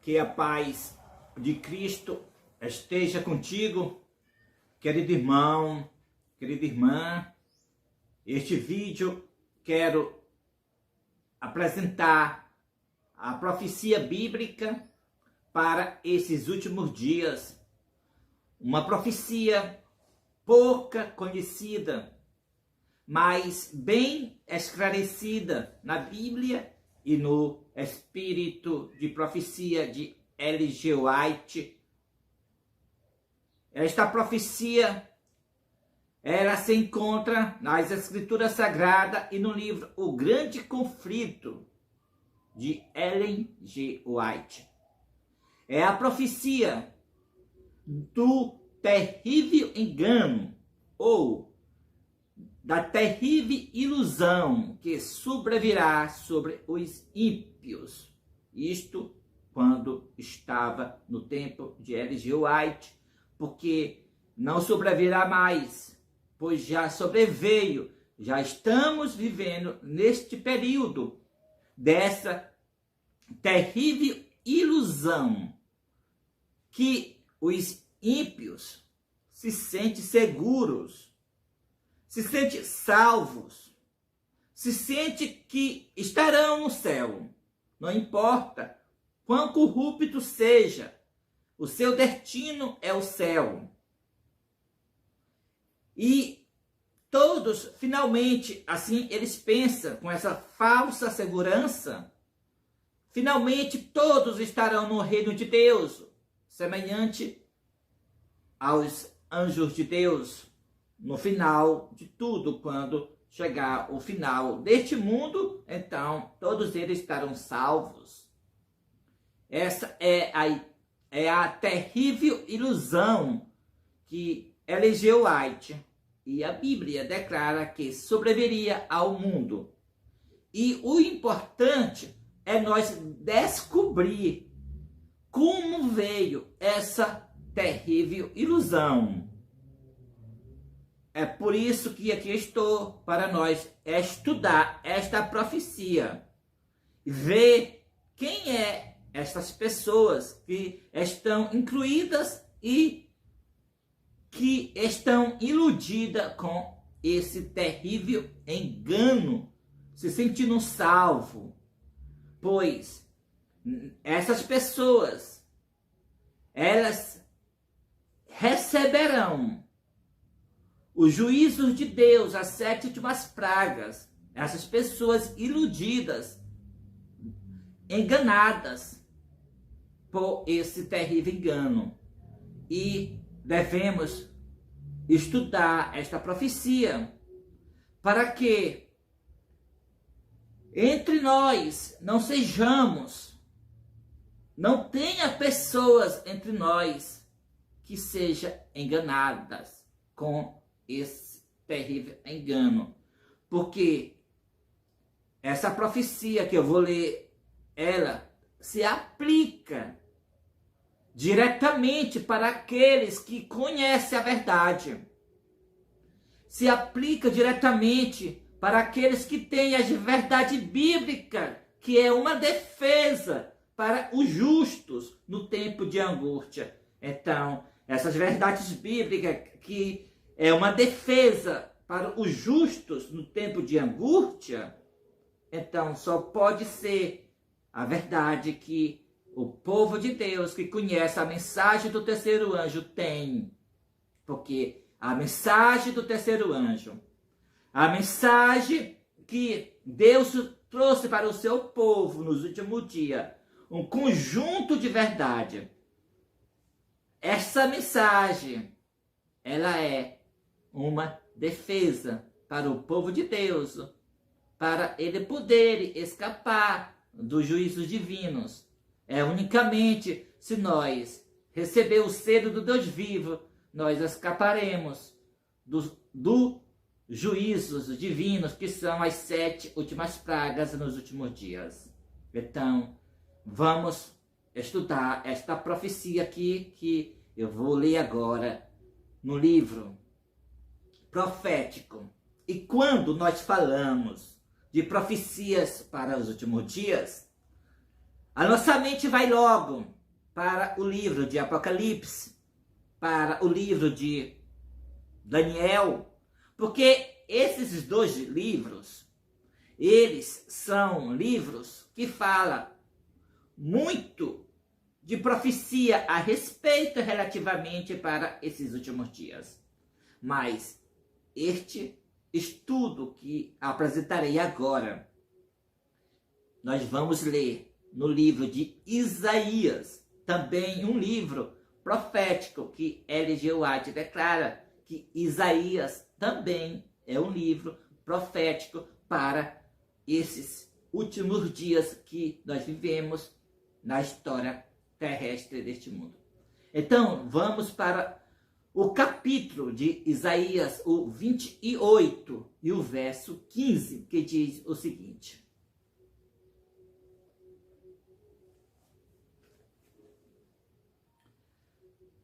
Que a paz de Cristo esteja contigo, querido irmão, querida irmã. Este vídeo quero apresentar a profecia bíblica para esses últimos dias. Uma profecia pouca conhecida, mas bem esclarecida na Bíblia e no espírito de profecia de Ellen G. White. Esta profecia, ela se encontra nas Escrituras Sagradas e no livro O Grande Conflito, de Ellen G. White. É a profecia do terrível engano, ou da terrível ilusão que sobrevirá sobre os ímpios. Isto quando estava no tempo de Ellen G. White, porque não sobrevirá mais, pois já sobreveio, já estamos vivendo neste período dessa terrível ilusão que os ímpios se sentem seguros, se sentem salvos, se sentem que estarão no céu. Não importa quão corrupto seja, o seu destino é o céu. E todos, finalmente, assim eles pensam, com essa falsa segurança, finalmente todos estarão no reino de Deus, semelhante aos anjos de Deus, no final de tudo, quando chegar o final deste mundo, então todos eles estarão salvos. Essa é a terrível ilusão que Ellen G. White e a Bíblia declara que sobreviria ao mundo. E o importante é nós descobrir como veio essa terrível ilusão. É por isso que aqui estou, para nós estudar esta profecia, ver quem é estas pessoas que estão incluídas e que estão iludidas com esse terrível engano, se sentindo salvo, pois essas pessoas, elas receberão os juízos de Deus, as 7 últimas pragas. Essas pessoas iludidas, enganadas por esse terrível engano. E devemos estudar esta profecia para que entre nós não tenha pessoas entre nós que sejam enganadas com esse terrível engano. Porque essa profecia que eu vou ler, ela se aplica diretamente para aqueles que conhecem a verdade. Se aplica diretamente para aqueles que têm a verdade bíblica, que é uma defesa para os justos no tempo de angústia. Então, essas verdades bíblicas que é uma defesa para os justos no tempo de angústia, então só pode ser a verdade que o povo de Deus que conhece a mensagem do terceiro anjo tem. Porque a mensagem do terceiro anjo, a mensagem que Deus trouxe para o seu povo nos últimos dias, um conjunto de verdade. Essa mensagem, ela é uma defesa para o povo de Deus, para ele poder escapar dos juízos divinos. É unicamente se nós receber o selo do Deus vivo, nós escaparemos do juízos divinos, que são as 7 últimas pragas nos últimos dias. Então, vamos estudar esta profecia aqui, que eu vou ler agora no livro profético. E quando nós falamos de profecias para os últimos dias, A nossa mente vai logo para o livro de Apocalipse, para o livro de Daniel, porque esses dois livros, eles são livros que falam muito de profecia a respeito relativamente para esses últimos dias. Mas este estudo que apresentarei agora, nós vamos ler no livro de Isaías, também um livro profético que L.G. White declara que Isaías também é um livro profético para esses últimos dias que nós vivemos na história terrestre deste mundo. Então, vamos para o capítulo de Isaías, o 28 e o verso 15, que diz o seguinte: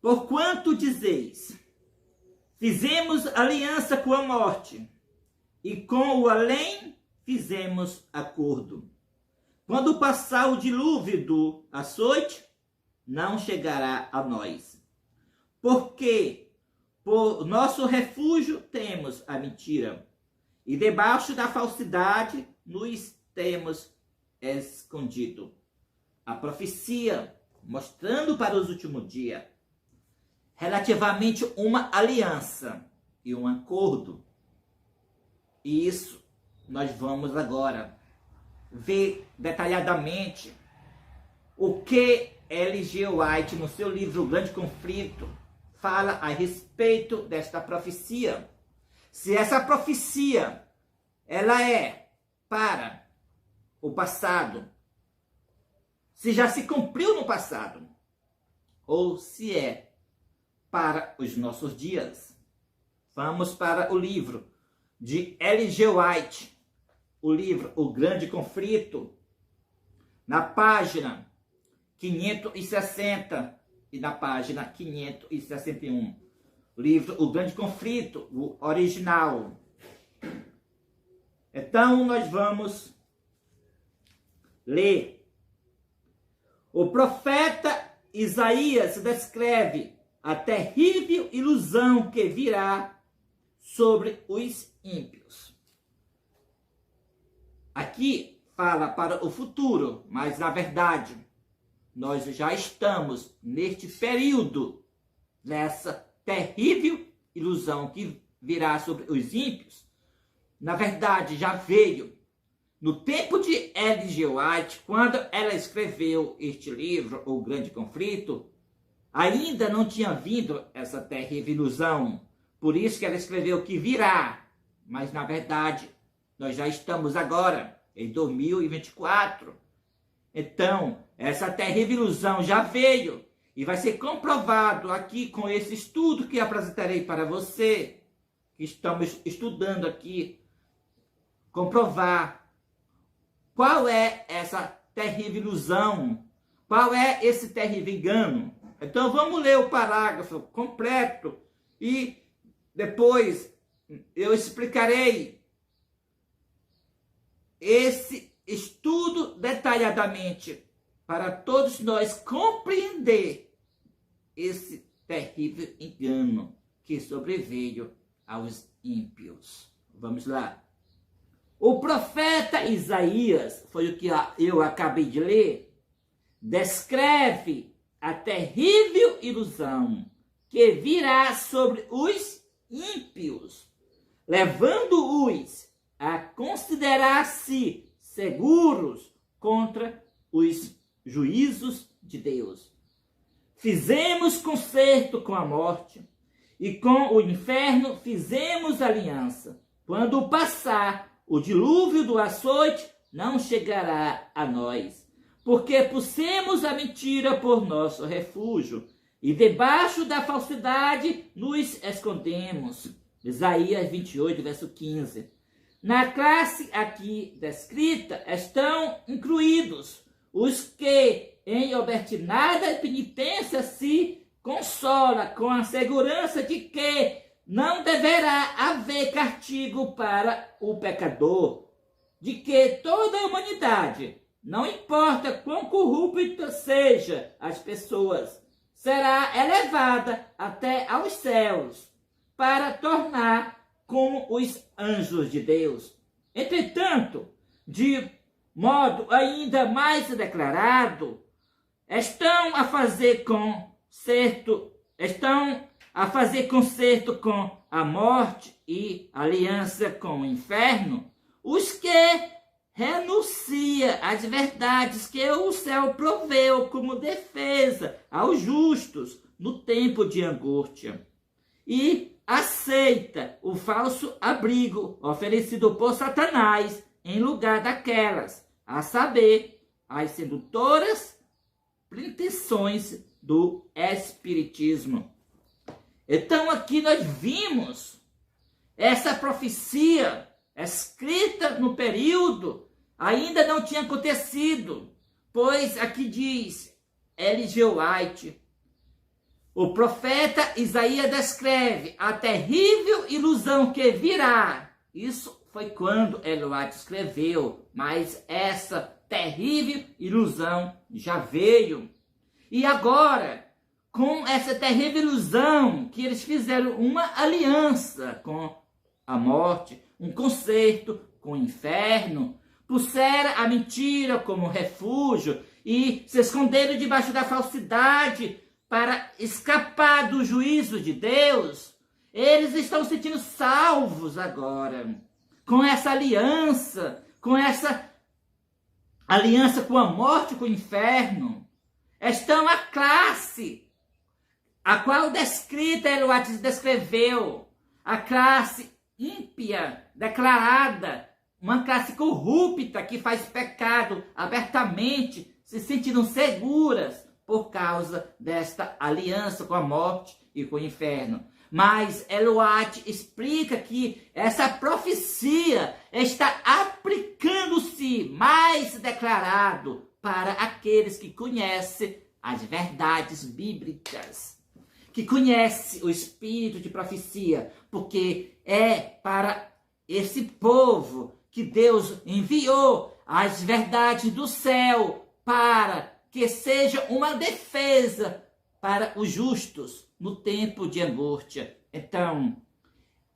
Porquanto dizeis, fizemos aliança com a morte, e com o além fizemos acordo. Quando passar o dilúvio do açoite, não chegará a nós. Porque por nosso refúgio temos a mentira, e debaixo da falsidade nos temos escondido. A profecia, mostrando para os últimos dias, relativamente uma aliança e um acordo. E isso nós vamos agora ver detalhadamente o que L.G. White, no seu livro O Grande Conflito, fala a respeito desta profecia. Se essa profecia ela é para o passado, se já se cumpriu no passado, ou se é para os nossos dias. Vamos para o livro de L.G. White, o livro O Grande Conflito, na página 560 e na página 561. O livro O Grande Conflito, o original. Então, nós vamos ler. O profeta Isaías descreve a terrível ilusão que virá sobre os ímpios. Aqui fala para o futuro, mas na verdade nós já estamos neste período, nessa terrível ilusão que virá sobre os ímpios. Na verdade já veio no tempo de L.G. White, quando ela escreveu este livro, O Grande Conflito. Ainda não tinha vindo essa terrível ilusão. Por isso que ela escreveu que virá. Mas, na verdade, nós já estamos agora, em 2024. Então, essa terrível ilusão já veio. E vai ser comprovado aqui com esse estudo que apresentarei para você. Que estamos estudando aqui. Comprovar qual é essa terrível ilusão. Qual é esse terrível engano. Então vamos ler o parágrafo completo e depois eu explicarei esse estudo detalhadamente para todos nós compreender esse terrível engano que sobreveio aos ímpios. Vamos lá. O profeta Isaías, foi o que eu acabei de ler, descreve a terrível ilusão que virá sobre os ímpios, levando-os a considerar-se seguros contra os juízos de Deus. Fizemos concerto com a morte, e com o inferno fizemos aliança. Quando passar o dilúvio do açoite, não chegará a nós. Porque pusemos a mentira por nosso refúgio, e debaixo da falsidade nos escondemos. Isaías 28, verso 15. Na classe aqui descrita estão incluídos os que, em obstinada penitência, se consola com a segurança de que não deverá haver castigo para o pecador, de que toda a humanidade não importa quão corrupta seja as pessoas, será elevada até aos céus para tornar como os anjos de Deus. Entretanto, de modo ainda mais declarado, estão a fazer concerto com a morte e aliança com o inferno, os que renuncia às verdades que o céu proveu como defesa aos justos no tempo de angústia, e aceita o falso abrigo oferecido por Satanás em lugar daquelas, a saber, as sedutoras pretensões do espiritismo. Então aqui nós vimos essa profecia escrita no período, ainda não tinha acontecido, pois aqui diz L.G. White, o profeta Isaías descreve a terrível ilusão que virá. Isso foi quando L.G. White escreveu, mas essa terrível ilusão já veio. E agora, com essa terrível ilusão, que eles fizeram uma aliança com a morte, um concerto com o inferno, puseram a mentira como refúgio e se esconderam debaixo da falsidade para escapar do juízo de Deus. Eles estão se sentindo salvos agora, com essa aliança com a morte, com o inferno. Estão a classe a qual descrita Eloate descreveu, a classe ímpia, declarada, uma classe corrupta que faz pecado abertamente, se sentindo seguras por causa desta aliança com a morte e com o inferno. Mas Eloate explica que essa profecia está aplicando-se mais declarado para aqueles que conhecem as verdades bíblicas, que conhecem o espírito de profecia, porque é para esse povo que Deus enviou as verdades do céu para que seja uma defesa para os justos no tempo de angústia. Então,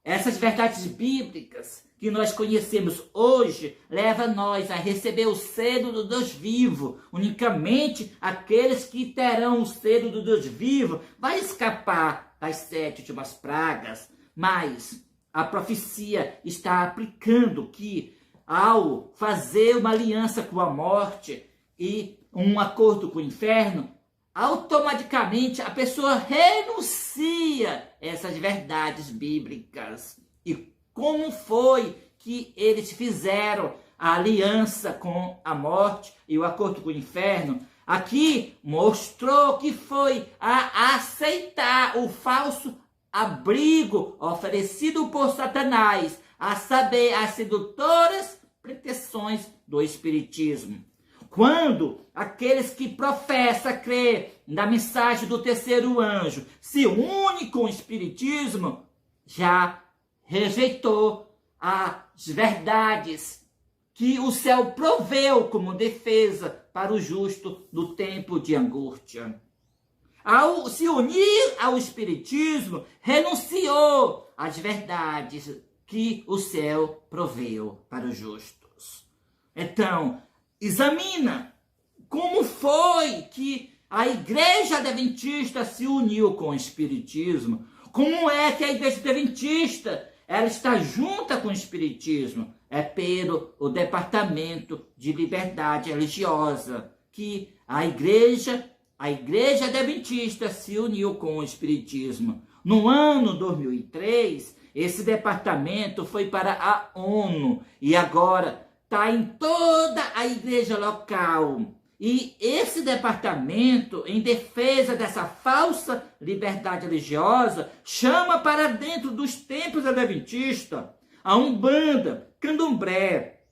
essas verdades bíblicas que nós conhecemos hoje levam nós a receber o selo do Deus vivo. Unicamente aqueles que terão o selo do Deus vivo vai escapar das 7 últimas pragas. Mas a profecia está aplicando que ao fazer uma aliança com a morte e um acordo com o inferno, automaticamente a pessoa renuncia essas verdades bíblicas. E como foi que eles fizeram a aliança com a morte e o acordo com o inferno? Aqui mostrou que foi a aceitar o falso abrigo oferecido por Satanás, a saber, as sedutoras pretensões do espiritismo. Quando aqueles que professam crer na mensagem do terceiro anjo se unem com o espiritismo, já rejeitou as verdades que o céu proveu como defesa para o justo no tempo de angústia. Ao se unir ao espiritismo, renunciou às verdades que o céu proveu para os justos. Então, examina como foi que a Igreja Adventista se uniu com o Espiritismo. Como é que a Igreja Adventista ela está junta com o Espiritismo? É pelo o Departamento de Liberdade Religiosa que a Igreja Adventista se uniu com o Espiritismo. No ano 2003, esse departamento foi para a ONU e agora está em toda a igreja local. E esse departamento, em defesa dessa falsa liberdade religiosa, chama para dentro dos templos adventistas a Umbanda, Candomblé,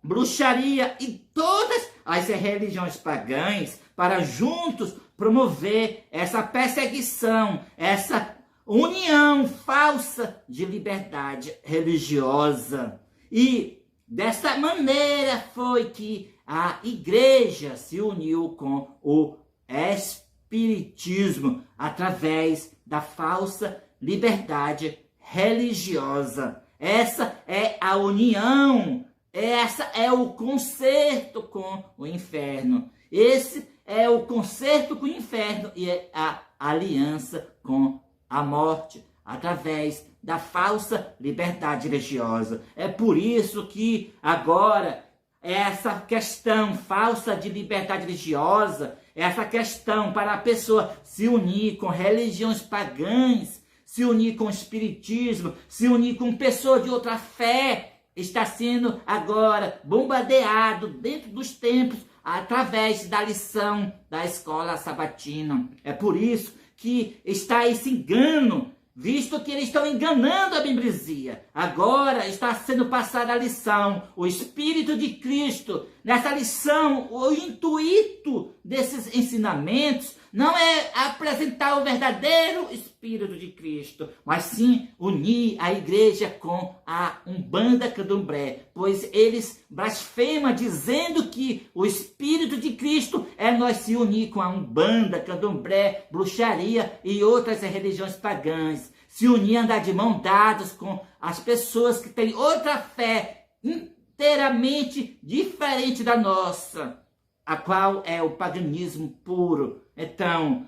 bruxaria e todas as religiões pagãs para juntos promover essa perseguição, essa união falsa de liberdade religiosa. E dessa maneira foi que a igreja se uniu com o espiritismo através da falsa liberdade religiosa. Essa é a união, essa é o concerto com o inferno. Esse é o concerto com o inferno e é a aliança com a morte, através da falsa liberdade religiosa. É por isso que agora essa questão falsa de liberdade religiosa, essa questão para a pessoa se unir com religiões pagãs, se unir com o espiritismo, se unir com pessoas de outra fé, está sendo agora bombardeado dentro dos templos através da lição da escola sabatina. É por isso que está esse engano, visto que eles estão enganando a membresia. Agora está sendo passada a lição, o Espírito de Cristo. Nessa lição, o intuito desses ensinamentos não é apresentar o verdadeiro Espírito de Cristo, mas sim unir a igreja com a Umbanda Candomblé, pois eles blasfemam dizendo que o Espírito de Cristo é nós se unir com a Umbanda, Candomblé, bruxaria e outras religiões pagãs, se unir, andar de mão dadas com as pessoas que têm outra fé inteiramente diferente da nossa, a qual é o paganismo puro. Então,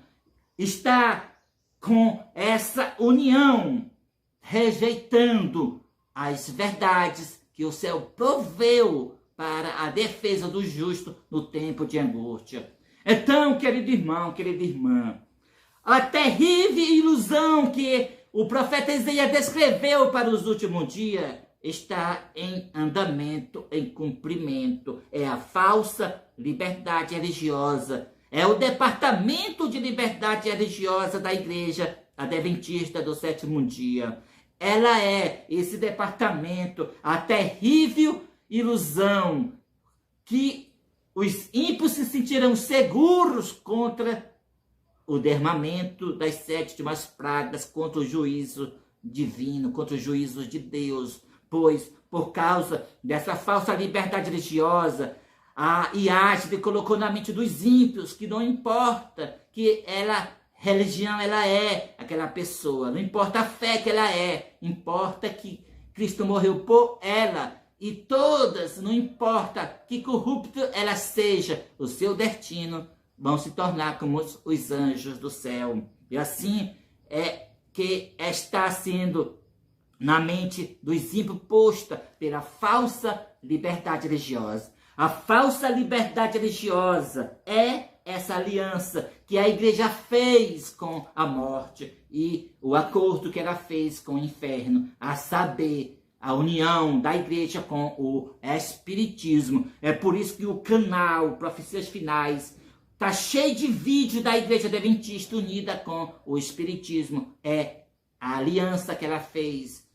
está com essa união, rejeitando as verdades que o céu proveu para a defesa do justo no tempo de angústia. Então, querido irmão, querida irmã, a terrível ilusão que o profeta Isaías descreveu para os últimos dias está em andamento, em cumprimento. É a falsa liberdade religiosa. É o departamento de liberdade religiosa da igreja adventista do sétimo dia. Ela é esse departamento, a terrível ilusão que os ímpios se sentirão seguros contra o derramamento das 7 últimas pragas, contra o juízo divino, contra os juízos de Deus. Pois, por causa dessa falsa liberdade religiosa, a IASB colocou na mente dos ímpios que não importa que religião ela é aquela pessoa, não importa a fé que ela é, importa que Cristo morreu por ela. E todas, não importa que corrupto ela seja, o seu destino vão se tornar como os anjos do céu. E assim é que está sendo na mente dos ímpios posta pela falsa liberdade religiosa. A falsa liberdade religiosa é essa aliança que a igreja fez com a morte e o acordo que ela fez com o inferno, a saber, a união da igreja com o espiritismo. É por isso que o canal Profecias Finais está cheio de vídeos da igreja adventista unida com o espiritismo. É a aliança que ela fez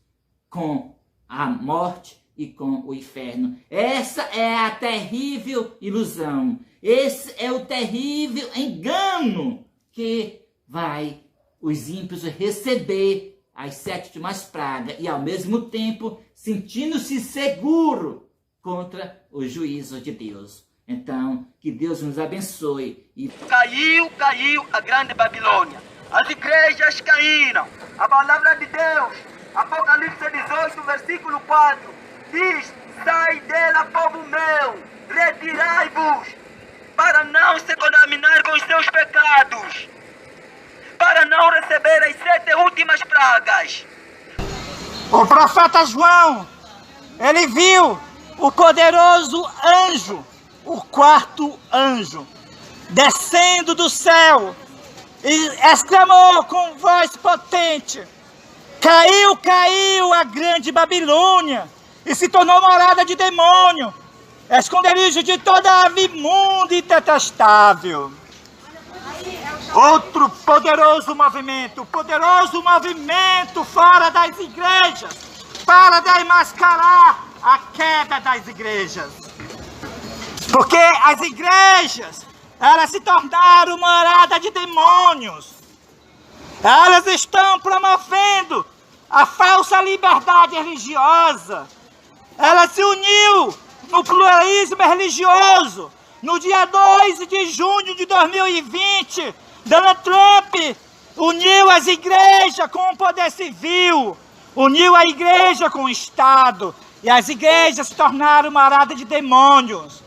com a morte e com o inferno. Essa é a terrível ilusão. Esse é o terrível engano que vai os ímpios receber as 7 últimas pragas e ao mesmo tempo sentindo-se seguro contra o juízo de Deus. Então, que Deus nos abençoe. Caiu a grande Babilônia. As igrejas caíram. A palavra de Deus, Apocalipse 18, versículo 4, diz: sai dela, povo meu, retirai-vos, para não se contaminar com os seus pecados, para não receber as 7 últimas pragas. O profeta João, ele viu o poderoso anjo, o 4º anjo, descendo do céu e exclamou com voz potente: caiu a grande Babilônia e se tornou morada de demônio, esconderijo de toda ave imunda e detestável. Outro poderoso movimento fora das igrejas, para desmascarar a queda das igrejas. Porque as igrejas, elas se tornaram morada de demônios. Elas estão promovendo a falsa liberdade religiosa. Ela se uniu no pluralismo religioso. No dia 2 de junho de 2020, Donald Trump uniu as igrejas com o poder civil, uniu a igreja com o Estado, e as igrejas se tornaram morada de demônios.